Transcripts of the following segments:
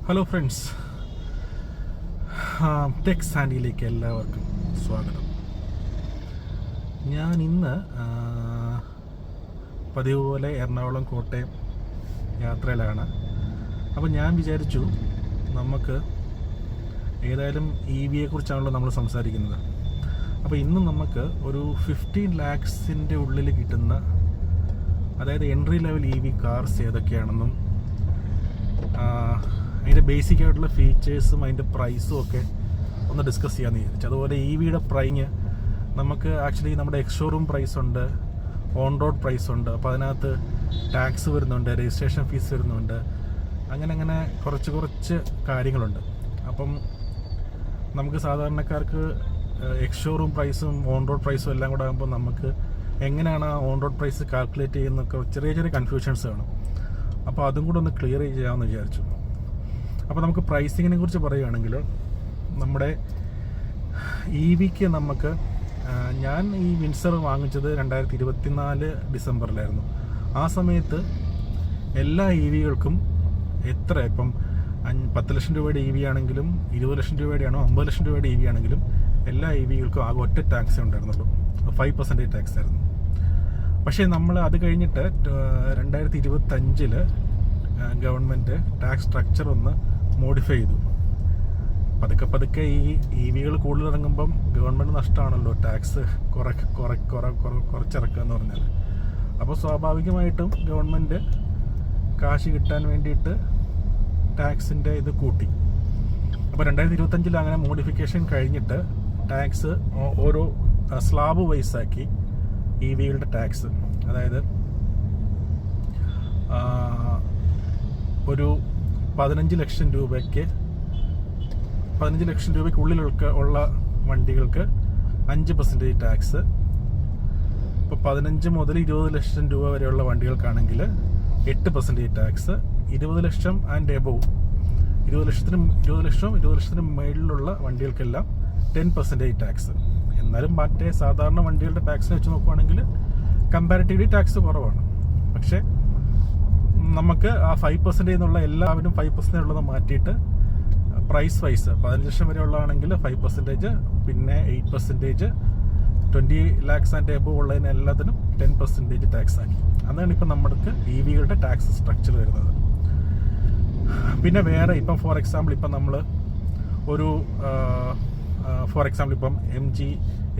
Hello friends, tech സാൻഡിയിലേക്ക് എല്ലാവർക്കും സ്വാഗതം. ഞാൻ ഇന്ന് പതിവ് പോലെ എറണാകുളം കോട്ടയം യാത്രയിലാണ്. അപ്പോൾ ഞാൻ വിചാരിച്ചു നമുക്ക് ഏതായാലും EV കുറിച്ചാണല്ലോ നമ്മൾ സംസാരിക്കുന്നത്. അപ്പോൾ ഇന്ന് നമുക്ക് ഒരു 15 lakhs ഉള്ളിൽ കിട്ടുന്ന, അതായത് എൻട്രി ലെവൽ EV കാർസ് ഏതൊക്കെയാണെന്നും അതിൻ്റെ ബേസിക് ആയിട്ടുള്ള ഫീച്ചേഴ്സും അതിൻ്റെ പ്രൈസും ഒക്കെ ഒന്ന് ഡിസ്കസ് ചെയ്യാമെന്ന് വിചാരിച്ചു. അതുപോലെ EVയുടെ പ്രൈസ് നമുക്ക് ആക്ച്വലി നമ്മുടെ എക്സ്ഷോറൂം പ്രൈസ് ഉണ്ട്, ഓൺ റോഡ് പ്രൈസ് ഉണ്ട്. അപ്പോൾ അതിനകത്ത് ടാക്സ് വരുന്നുണ്ട്, രജിസ്ട്രേഷൻ ഫീസ് വരുന്നുണ്ട്, അങ്ങനെ കുറച്ച് കാര്യങ്ങളുണ്ട്. അപ്പം നമുക്ക് സാധാരണക്കാർക്ക് എക്സ്ഷോറൂം പ്രൈസും ഓൺ റോഡ് പ്രൈസും എല്ലാം കൂടെ ആകുമ്പോൾ നമുക്ക് എങ്ങനെയാണ് ആ ഓൺ റോഡ് പ്രൈസ് കാൽക്കുലേറ്റ് ചെയ്യുന്നതൊക്കെ ചെറിയ കൺഫ്യൂഷൻസ് കാണും. അപ്പോൾ അതും കൂടെ ഒന്ന് ക്ലിയർ ചെയ്യാമെന്ന് വിചാരിച്ചു. അപ്പോൾ നമുക്ക് പ്രൈസിങ്ങിനെ കുറിച്ച് പറയുകയാണെങ്കിൽ, നമ്മുടെ EVക്ക് നമുക്ക് ഞാൻ ഈ വിൻസർ വാങ്ങിച്ചത് 2024 ഡിസംബറിലായിരുന്നു. ആ സമയത്ത് എല്ലാ EVകൾക്കും ഇപ്പം 10 ലക്ഷം രൂപയുടെ EV ആണെങ്കിലും 20 ലക്ഷം രൂപയുടെ ആണോ 50 ലക്ഷം രൂപയുടെ EV ആണെങ്കിലും എല്ലാ EVകൾക്കും ആകെ ഒറ്റ ടാക്സേ ഉണ്ടായിരുന്നുള്ളൂ, 5% ടാക്സ് ആയിരുന്നു. പക്ഷേ നമ്മൾ അത് കഴിഞ്ഞിട്ട് 2025 ഗവൺമെൻറ് ടാക്സ് സ്ട്രക്ചർ ഒന്ന് മോഡിഫൈ ചെയ്തു. പതുക്കെ ഈ EVകൾ കൂടുതൽ ഇറങ്ങുമ്പം ഗവൺമെൻറ് നഷ്ടമാണല്ലോ ടാക്സ് കുറച്ചിറക്കുക എന്ന് പറഞ്ഞാൽ. അപ്പോൾ സ്വാഭാവികമായിട്ടും ഗവൺമെൻറ് കാശ് കിട്ടാൻ വേണ്ടിയിട്ട് ടാക്സിൻ്റെ ഇത് കൂട്ടി. അപ്പോൾ 2025 അങ്ങനെ മോഡിഫിക്കേഷൻ കഴിഞ്ഞിട്ട് ടാക്സ് ഓരോ സ്ലാബ് വൈസാക്കി EVകളുടെ ടാക്സ്. അതായത് ഒരു 15 ലക്ഷം രൂപയ്ക്കുള്ളിലുള്ള വണ്ടികൾക്ക് 5% ടാക്സ്. ഇപ്പോൾ 15 മുതൽ 20 ലക്ഷം രൂപ വരെയുള്ള വണ്ടികൾക്കാണെങ്കിൽ 8% ടാക്സ്. 20 ലക്ഷം ആൻഡ് എബോവ്, 20 ലക്ഷത്തിന് മേളിലുള്ള വണ്ടികൾക്കെല്ലാം 10% ടാക്സ്. എന്നാലും മറ്റേ സാധാരണ വണ്ടികളുടെ ടാക്സിനെ വെച്ച് നോക്കുവാണെങ്കിൽ കമ്പാരിറ്റീവ്ലി ടാക്സ് കുറവാണ്. പക്ഷേ നമുക്ക് ആ 5% എന്നുള്ള എല്ലാവരും 5% ഉള്ളത് മാറ്റിയിട്ട് പ്രൈസ് വൈസ് 15 ലക്ഷം വരെ ഉള്ളതാണെങ്കിൽ 5%, പിന്നെ 8%, 20 lakhs ആൻഡ് എബോവ് ഉള്ളതിന് എല്ലാത്തിനും 10% ടാക്സ് ആക്കി. അതാണ് ഇപ്പം നമുക്ക് EVകളുടെ ടാക്സ് സ്ട്രക്ചർ വരുന്നത്. പിന്നെ വേറെ ഇപ്പം ഫോർ എക്സാമ്പിൾ ഇപ്പം നമ്മൾ ഒരു ഇപ്പം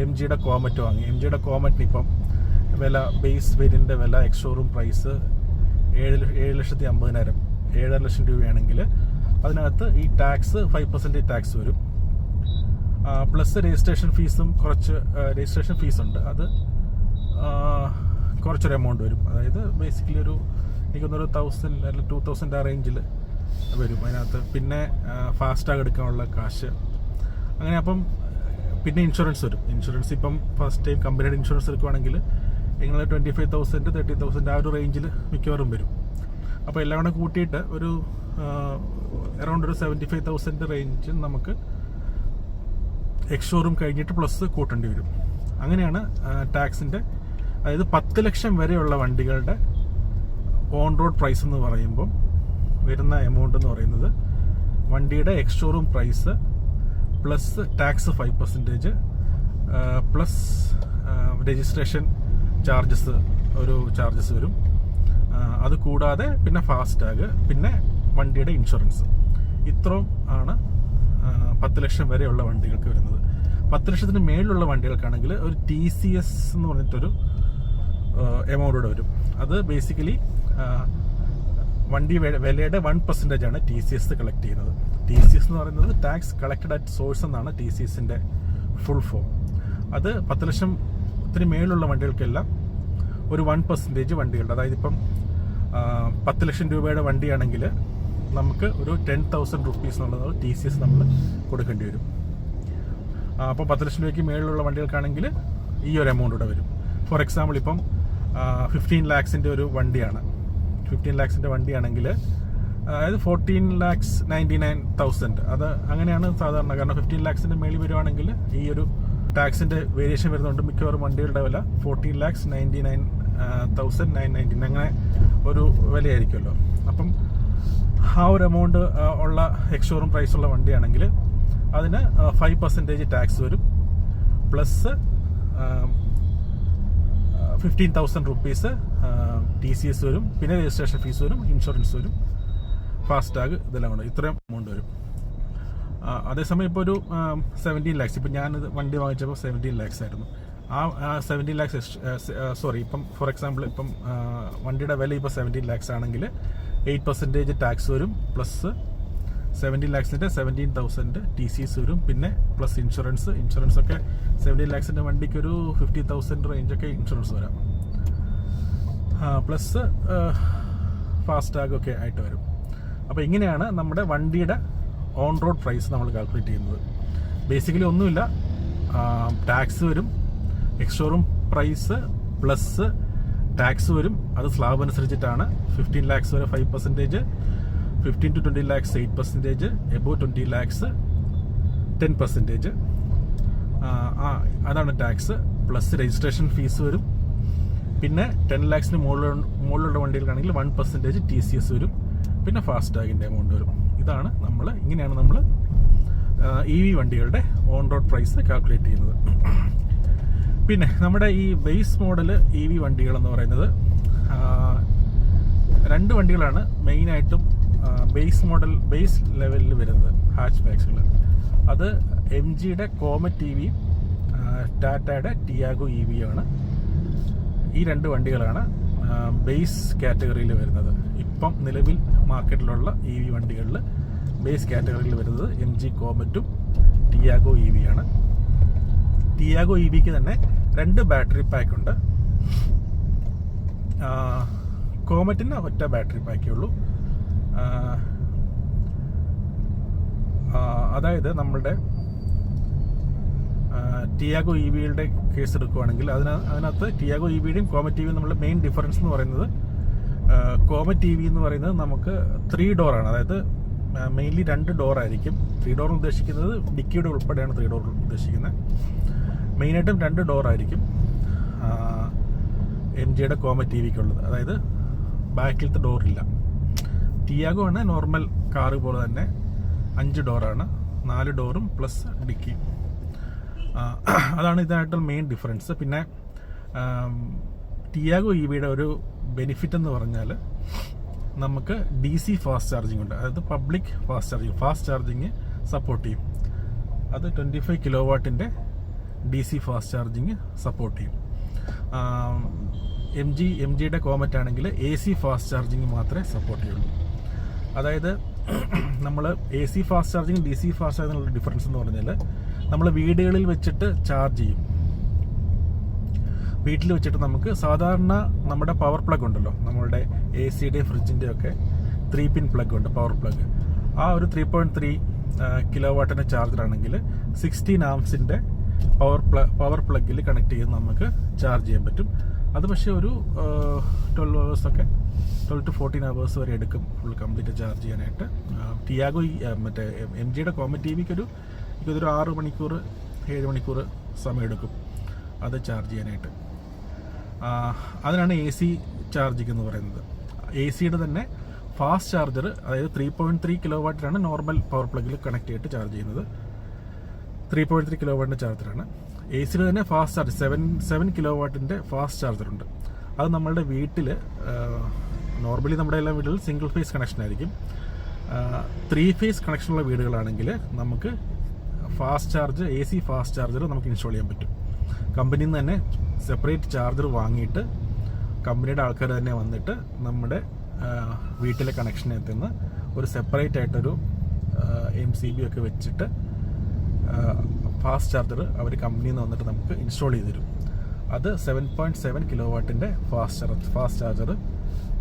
MGയുടെ കോമറ്റ് വാങ്ങി. MGയുടെ കോമറ്റിന് ഇപ്പം വില, ബേസ് വേരിയൻ്റെ വില, എക്സ്ഷോറൂം പ്രൈസ് 7,50,000, 7.5 ലക്ഷം രൂപയാണെങ്കിൽ അതിനകത്ത് ഈ ടാക്സ് 5% ടാക്സ് വരും. പ്ലസ് രജിസ്ട്രേഷൻ ഫീസുണ്ട്. അത് കുറച്ചൊരു എമൗണ്ട് വരും. അതായത് ബേസിക്കലി എനിക്കൊന്നൊരു 1,000 അല്ലെങ്കിൽ 2,000 ആ റേഞ്ചിൽ വരും അതിനകത്ത്. പിന്നെ ഫാസ്റ്റാഗ് എടുക്കാനുള്ള കാശ്, അങ്ങനെ. അപ്പം പിന്നെ ഇൻഷുറൻസ് വരും. ഇൻഷുറൻസ് ഇപ്പം ഫസ്റ്റ് ടൈം കമ്പനിയുടെ ഇൻഷുറൻസ് എടുക്കുവാണെങ്കിൽ നിങ്ങൾ 25,000, 30,000 ആ ഒരു റേഞ്ചിൽ മിക്കവാറും വരും. അപ്പോൾ എല്ലാം കൂടെ കൂട്ടിയിട്ട് ഒരു അറൗണ്ട് ഒരു 75,000 റേഞ്ചിൽ നമുക്ക് എക്സ്ഷോറൂം കഴിഞ്ഞിട്ട് പ്ലസ് കൂട്ടേണ്ടി വരും. അങ്ങനെയാണ് ടാക്സിൻ്റെ. അതായത് 10 ലക്ഷം വരെയുള്ള വണ്ടികളുടെ ഓൺ റോഡ് പ്രൈസ് എന്ന് പറയുമ്പം വരുന്ന എമൗണ്ട് എന്ന് പറയുന്നത് വണ്ടിയുടെ ex showroom price plus tax 5%, plus registration charges വരും. അത് കൂടാതെ പിന്നെ ഫാസ്റ്റാഗ്, പിന്നെ വണ്ടിയുടെ ഇൻഷുറൻസ്. ഇത്രയും ആണ് 10 ലക്ഷം വരെയുള്ള വണ്ടികൾക്ക് വരുന്നത്. 10 ലക്ഷത്തിന് മേളിലുള്ള വണ്ടികൾക്കാണെങ്കിൽ ഒരു TCS എന്ന് പറഞ്ഞിട്ടൊരു എമൗണ്ട് കൂടെ വരും. അത് ബേസിക്കലി വണ്ടി വിലയുടെ 1% ആണ് TCS കളക്ട് ചെയ്യുന്നത്. TCS എന്ന് പറയുന്നത് ടാക്സ് കളക്റ്റഡ് അറ്റ് സോഴ്സ് എന്നാണ് TCSന്റെ ഫുൾ ഫോം. അത് 10 ലക്ഷത്തിന് മേലുള്ള വണ്ടികൾക്കെല്ലാം ഒരു 1% വണ്ടികളുടെ, അതായത് ഇപ്പം 10 ലക്ഷം രൂപയുടെ വണ്ടിയാണെങ്കിൽ നമുക്ക് ഒരു 10,000 റുപ്പീസ് എന്നുള്ളത് TCS നമ്മൾ കൊടുക്കേണ്ടി വരും. അപ്പോൾ 10 ലക്ഷം രൂപയ്ക്ക് മേളിലുള്ള വണ്ടികൾക്കാണെങ്കിൽ ഈ ഒരു എമൗണ്ട് കൂടെ വരും. ഫോർ എക്സാമ്പിൾ ഇപ്പം 15 lakhs ഒരു വണ്ടിയാണ്. 15 lakhs വണ്ടിയാണെങ്കിൽ അതായത് 14,99,000. അത് അങ്ങനെയാണ് സാധാരണ. കാരണം 15 lakhs മേളിൽ വരുവാണെങ്കിൽ ഈ ഒരു ടാക്സിൻ്റെ വേരിയേഷൻ വരുന്നുണ്ട്. മിക്കവാറും വണ്ടികളുടെ വില 14,99,999 അങ്ങനെ ഒരു വിലയായിരിക്കുമല്ലോ. അപ്പം ആ ഒരു എമൗണ്ട് ഉള്ള എക്സ്-ഷോറൂം പ്രൈസുള്ള വണ്ടിയാണെങ്കിൽ അതിന് 5% ടാക്സ് വരും, പ്ലസ് 15,000 റുപ്പീസ് TCS വരും, പിന്നെ രജിസ്ട്രേഷൻ ഫീസ് വരും, ഇൻഷുറൻസ് വരും, ഫാസ്ടാഗ് ഇതെല്ലാം ഉണ്ട്. ഇത്രയും എമൗണ്ട് വരും. അതേസമയം ഇപ്പോൾ ഒരു 17 lakhs, ഇപ്പം ഞാനിത് വണ്ടി വാങ്ങിച്ചപ്പോൾ 17 lakhs ആയിരുന്നു. ആ 17 lakhs ഇപ്പം ഫോർ എക്സാമ്പിൾ ഇപ്പം വണ്ടിയുടെ വില ഇപ്പോൾ 17 lakhs ആണെങ്കിൽ 8% ടാക്സ് വരും, പ്ലസ് 17 lakhsന്റെ 17,000 TCS വരും, പിന്നെ പ്ലസ് ഇൻഷുറൻസ് ഒക്കെ 17 lakhsന്റെ വണ്ടിക്ക് ഒരു 50,000 റേഞ്ചൊക്കെ ഇൻഷുറൻസ് വരാം, പ്ലസ് ഫാസ്ടാഗ് ഒക്കെ ആയിട്ട് വരും. അപ്പോൾ ഇങ്ങനെയാണ് നമ്മുടെ വണ്ടിയുടെ ഓൺ റോഡ് പ്രൈസ് നമ്മൾ കാൽക്കുലേറ്റ് ചെയ്യുന്നത്. ബേസിക്കലി ഒന്നുമില്ല, ടാക്സ് വരും, എക്സ്-ഷോറൂം പ്രൈസ് പ്ലസ് ടാക്സ് വരും. അത് സ്ലാബ് അനുസരിച്ചിട്ടാണ്. 15 lakhs വരെ 5%, 15 to 20 lakhs 8%, എബോവ് 20 lakhs 10%. അതാണ് ടാക്സ്. പ്ലസ് രജിസ്ട്രേഷൻ ഫീസ് വരും. പിന്നെ 10 lakhsന് മുകളിലുള്ള വണ്ടികൾക്കാണെങ്കിൽ 1% TCS വരും, പിന്നെ ഫാസ്ടാഗിൻ്റെ എമൗണ്ട് വരും. ഇങ്ങനെയാണ് നമ്മൾ EV വണ്ടികളുടെ ഓൺ റോഡ് പ്രൈസ് കാൽക്കുലേറ്റ് ചെയ്യുന്നത്. പിന്നെ നമ്മുടെ ഈ ബേസ് മോഡൽ EV വണ്ടികളെന്ന് പറയുന്നത് 2 വണ്ടികളാണ് മെയിനായിട്ടും ബേസ് ലെവലിൽ വരുന്നത്, ഹാച്ച് ബാക്സുകൾ. അത് MGയുടെ കോമറ്റ് EV, ടാറ്റയുടെ ടിയാഗോ EV ആണ്. ഈ 2 വണ്ടികളാണ് ബേസ് കാറ്റഗറിയിൽ വരുന്നത്. ഇപ്പം നിലവിൽ മാർക്കറ്റിലുള്ള EV വണ്ടികളിൽ ബേസ് കാറ്റഗറിയിൽ വരുന്നത് MG കോമറ്റും ടിയാഗോ EV ആണ്. ടിയാഗോ EVക്ക് തന്നെ 2 ബാറ്ററി പാക്ക് ഉണ്ട്. കോമറ്റിന് ഒറ്റ ബാറ്ററി പാക്കേ ഉള്ളൂ. അതായത് നമ്മളുടെ ടിയാഗോ EVയുടെ കേസ് എടുക്കുകയാണെങ്കിൽ അതിനകത്ത് ടിയാഗോ EVയുടെയും കോമറ്റ് EVയും നമ്മളുടെ മെയിൻ ഡിഫറൻസ് എന്ന് പറയുന്നത്, കോമറ്റ് EV എന്ന് പറയുന്നത് നമുക്ക് 3 door ആണ്. അതായത് മെയിൻലി 2 door ആയിരിക്കും. 3 door ഉദ്ദേശിക്കുന്നത് ഡിക്കിയുടെ ഉൾപ്പെടെയാണ് 3 door ഉദ്ദേശിക്കുന്നത്. മെയിനായിട്ടും 2 door ആയിരിക്കും MGയുടെ കോമറ്റ് EVക്കുള്ളത്. അതായത് ബാക്കിലത്തെ ഡോറില്ല. ടിയാഗോ ആണ് നോർമൽ കാറ് പോലെ തന്നെ 5 door ആണ്, 4 ഡോറും പ്ലസ് ഡിക്കി. അതാണ് ഇതിനായിട്ടുള്ള മെയിൻ ഡിഫറൻസ്. പിന്നെ ടിയാഗോ EVയുടെ ഒരു ബെനിഫിറ്റ് എന്ന് പറഞ്ഞാൽ നമുക്ക് DC ഫാസ്റ്റ് ചാർജിങ് ഉണ്ട്. അതായത് പബ്ലിക് ഫാസ്റ്റ് ചാർജിങ് സപ്പോർട്ട് ചെയ്യും. അത് 25 kW DC fast charging support ചെയ്യും. MGയുടെ കോമറ്റ് ആണെങ്കിൽ AC ഫാസ്റ്റ് ചാർജിങ് മാത്രമേ സപ്പോർട്ട് ചെയ്യുള്ളൂ. അതായത് നമ്മൾ AC fast charging DC fast ചാർജിങ്ങിനുള്ള ഡിഫറൻസ് എന്ന് പറഞ്ഞാൽ, നമ്മൾ വീടുകളിൽ വെച്ചിട്ട് ചാർജ് ചെയ്യും. വീട്ടിൽ വെച്ചിട്ട് നമുക്ക് സാധാരണ നമ്മുടെ പവർ പ്ലഗ് ഉണ്ടല്ലോ, നമ്മളുടെ AC-യുടെ ഫ്രിഡ്ജിൻ്റെ ഒക്കെ 3-pin പ്ലഗ് ഉണ്ട്, പവർ പ്ലഗ്. ആ ഒരു 3.3 kW ചാർജറാണെങ്കിൽ 16 amps പവർ പ്ലഗിൽ കണക്ട് ചെയ്ത് നമുക്ക് ചാർജ് ചെയ്യാൻ പറ്റും. അത് പക്ഷേ ഒരു 12 to 14 hours വരെ എടുക്കും ഫുൾ കംപ്ലീറ്റ് ചാർജ് ചെയ്യാനായിട്ട്. ടിയാഗോ മറ്റേ MGയുടെ കോമറ്റ് EVക്ക് ഒരു 6 മണിക്കൂർ 7 മണിക്കൂർ സമയം എടുക്കും അത് ചാർജ് ചെയ്യാനായിട്ട്. അതിനാണ് AC ചാർജിങ് എന്ന് പറയുന്നത്. AC-യുടെ തന്നെ ഫാസ്റ്റ് ചാർജർ, അതായത് 3.3 kW നോർമൽ പവർ പ്ലഗിൽ കണക്ട് ചെയ്തിട്ട് ചാർജ് ചെയ്യുന്നത്. 3.3 kW ചാർജറാണ്. AC-യുടെ തന്നെ ഫാസ്റ്റ് ചാർജ് 7 kW ഫാസ്റ്റ് ചാർജറുണ്ട്. അത് നമ്മളുടെ വീട്ടിൽ നോർമലി നമ്മുടെ എല്ലാ വീടുകളിൽ സിംഗിൾ ഫേസ് കണക്ഷൻ ആയിരിക്കും. 3 ഫേസ് കണക്ഷനുള്ള വീടുകളാണെങ്കിൽ നമുക്ക് fast charge AC fast charger നമുക്ക് ഇൻസ്റ്റാൾ ചെയ്യാൻ പറ്റും. കമ്പനിയിൽ നിന്ന് തന്നെ സെപ്പറേറ്റ് ചാർജർ വാങ്ങിയിട്ട് കമ്പനിയുടെ ആൾക്കാർ തന്നെ വന്നിട്ട് നമ്മുടെ വീട്ടിലെ കണക്ഷനകത്ത് നിന്ന് ഒരു സെപ്പറേറ്റ് ആയിട്ടൊരു MCB ഒക്കെ വെച്ചിട്ട് ഫാസ്റ്റ് ചാർജർ അവർ കമ്പനിയിൽ നിന്ന് വന്നിട്ട് നമുക്ക് ഇൻസ്റ്റാൾ ചെയ്ത് തരും. അത് 7.7 kW ഫാസ്റ്റ് ചാർജർ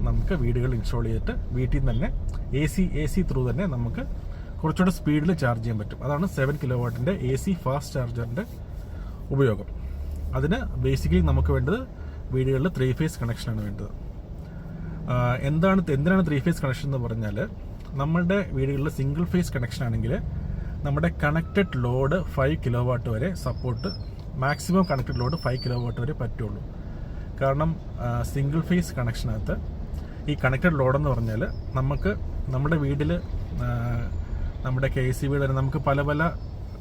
നമുക്ക് വീടുകളിൽ ഇൻസ്റ്റാൾ ചെയ്തിട്ട് വീട്ടിൽ നിന്ന് തന്നെ AC ത്രൂ തന്നെ നമുക്ക് കുറച്ചുകൂടെ സ്പീഡിൽ ചാർജ് ചെയ്യാൻ പറ്റും. അതാണ് 7 kW AC ഫാസ്റ്റ് ചാർജറിൻ്റെ ഉപയോഗം. അതിന് ബേസിക്കലി നമുക്ക് വേണ്ടത് വീടുകളിൽ 3 ഫേസ് കണക്ഷനാണ് വേണ്ടത്. എന്തിനാണ് 3 ഫേസ് കണക്ഷൻ എന്ന് പറഞ്ഞാൽ, നമ്മളുടെ വീടുകളിൽ സിംഗിൾ ഫേസ് കണക്ഷൻ ആണെങ്കിൽ നമ്മുടെ കണക്റ്റഡ് ലോഡ് 5 kW വരെ support, maximum connected load 5 kW വരെ പറ്റുള്ളൂ. കാരണം സിംഗിൾ ഫേസ് കണക്ഷനകത്ത് ഈ കണക്റ്റഡ് ലോഡെന്ന് പറഞ്ഞാൽ നമുക്ക് നമ്മുടെ വീട്ടിൽ നമ്മുടെ KEB തന്നെ നമുക്ക് പല പല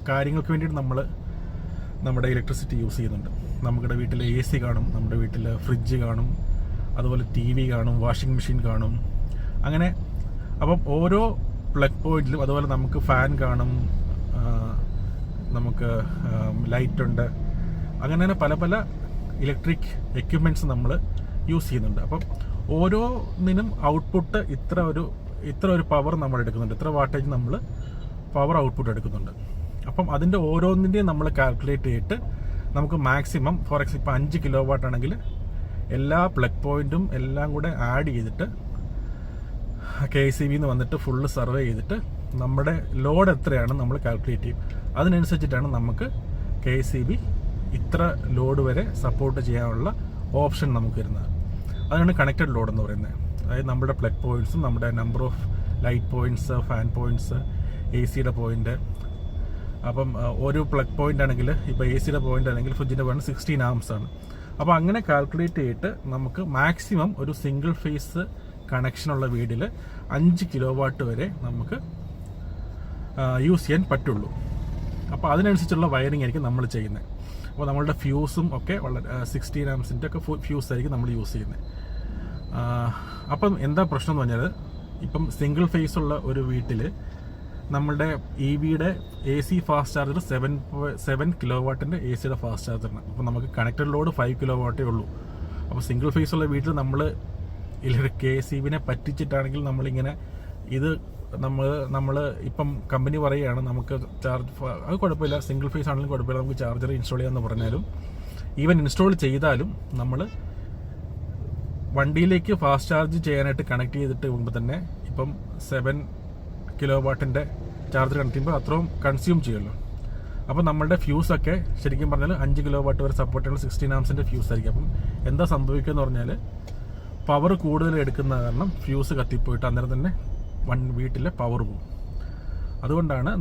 കാര്യങ്ങൾക്ക് വേണ്ടിയിട്ട് നമ്മൾ നമ്മുടെ ഇലക്ട്രിസിറ്റി യൂസ് ചെയ്യുന്നുണ്ട്. നമ്മുടെ വീട്ടിൽ AC കാണും, നമ്മുടെ വീട്ടിൽ ഫ്രിഡ്ജ് കാണും, അതുപോലെ TV കാണും, വാഷിംഗ് മെഷീൻ കാണും. അങ്ങനെ അപ്പം ഓരോ പ്ലഗ് പോയിന്റിലും, അതുപോലെ നമുക്ക് ഫാൻ കാണും, നമുക്ക് ലൈറ്റ് ഉണ്ട്, അങ്ങനെ പല പല ഇലക്ട്രിക് എക്യുപ്മെൻറ്റ്സ് നമ്മൾ യൂസ് ചെയ്യുന്നുണ്ട്. അപ്പം ഓരോന്നിനും ഔട്ട്പുട്ട് ഇത്ര ഒരു പവർ നമ്മൾ എടുക്കുന്നുണ്ട്, ഇത്ര വാട്ടേജ് നമ്മൾ പവർ ഔട്ട്പുട്ട് എടുക്കുന്നുണ്ട്. അപ്പം അതിൻ്റെ ഓരോന്നിൻ്റെയും നമ്മൾ കാൽക്കുലേറ്റ് ചെയ്തിട്ട് നമുക്ക് മാക്സിമം, ഫോർ എക്സാമ്പിൾ ഇപ്പോൾ 5 കിലോവാട്ട് ആണെങ്കിൽ എല്ലാ പ്ലഗ് പോയിൻറ്റും എല്ലാം കൂടെ ആഡ് ചെയ്തിട്ട് KEB വന്നിട്ട് ഫുള്ള് സർവേ ചെയ്തിട്ട് നമ്മുടെ ലോഡ് എത്രയാണ് നമ്മൾ കാൽക്കുലേറ്റ് ചെയ്യും. അതിനനുസരിച്ചിട്ടാണ് നമുക്ക് KEB ഇത്ര ലോഡ് വരെ സപ്പോർട്ട് ചെയ്യാനുള്ള ഓപ്ഷൻ നമുക്ക് വരുന്നത്. അതാണ് കണക്റ്റഡ് ലോഡ് എന്ന് പറയുന്നത്. അതായത് നമ്മുടെ പ്ലഗ് പോയിൻറ്റ്സും നമ്മുടെ number of light points, fan points, AC point. അപ്പം ഒരു പ്ലഗ് പോയിൻ്റ് ആണെങ്കിൽ, ഇപ്പോൾ AC പോയിൻ്റ് ആണെങ്കിൽ ഫ്രിഡ്ജിൻ്റെ പോയിന്റ് 16 amps ആണ്. അപ്പോൾ അങ്ങനെ കാൽക്കുലേറ്റ് ചെയ്തിട്ട് നമുക്ക് മാക്സിമം ഒരു സിംഗിൾ ഫേസ് കണക്ഷനുള്ള വീടിൽ 5 കിലോവാട്ട് വരെ നമുക്ക് യൂസ് ചെയ്യാൻ പറ്റുള്ളൂ. അപ്പോൾ അതിനനുസരിച്ചുള്ള വയറിംഗ് ആയിരിക്കും നമ്മൾ ചെയ്യുന്നത്. അപ്പോൾ നമ്മളുടെ ഫ്യൂസും ഒക്കെ വളരെ 16 amps ഒക്കെ ഫ്യൂസ് ആയിരിക്കും നമ്മൾ യൂസ് ചെയ്യുന്നത്. അപ്പം എന്താ പ്രശ്നം എന്ന് പറഞ്ഞാൽ, ഇപ്പം സിംഗിൾ ഫേസ് ഉള്ള ഒരു വീട്ടിൽ നമ്മളുടെ EBയുടെ AC ഫാസ്റ്റ് ചാർജർ 7 കിലോവാട്ടിൻ്റെ ACയുടെ ഫാസ്റ്റ് ചാർജറാണ്. അപ്പോൾ നമുക്ക് കണക്റ്റഡ് ലോഡ് 5 കിലോവാട്ടേ ഉള്ളൂ. അപ്പോൾ സിംഗിൾ ഫേസ് ഉള്ള വീട്ടിൽ നമ്മൾ KEBനെ പറ്റിച്ചിട്ടാണെങ്കിൽ നമ്മളിങ്ങനെ ഇത് നമ്മൾ ഇപ്പം കമ്പനി പറയുകയാണ് നമുക്ക് ചാർജ്, അത് കുഴപ്പമില്ല, സിംഗിൾ ഫേസ് ആണെങ്കിലും കുഴപ്പമില്ല, നമുക്ക് ചാർജർ ഇൻസ്റ്റാൾ ചെയ്യാമെന്ന് പറഞ്ഞാലും, ഈവൻ ഇൻസ്റ്റാൾ ചെയ്താലും നമ്മൾ വണ്ടിയിലേക്ക് ഫാസ്റ്റ് ചാർജ് ചെയ്യാനായിട്ട് കണക്ട് ചെയ്തിട്ട് മുമ്പ് തന്നെ ഇപ്പം 7 കിലോവാട്ടിൻ്റെ ചാർജർ കണക്ട് ചെയ്യുമ്പോൾ അത്രയും കൺസ്യൂം ചെയ്യുമല്ലോ. അപ്പോൾ നമ്മളുടെ ഫ്യൂസൊക്കെ ശരിക്കും പറഞ്ഞാൽ 5 കിലോവാട്ട് വരെ സപ്പോർട്ട് ചെയ്യുന്ന 16 amps ഫ്യൂസ് ആയിരിക്കും. അപ്പം എന്താ സംഭവിക്കുക എന്ന് പറഞ്ഞാൽ, പവർ കൂടുതൽ എടുക്കുന്ന കാരണം ഫ്യൂസ് കത്തിപ്പോയിട്ട് അന്നേരം തന്നെ വീട്ടിലെ പവർ പോകും. അതുകൊണ്ടാണ്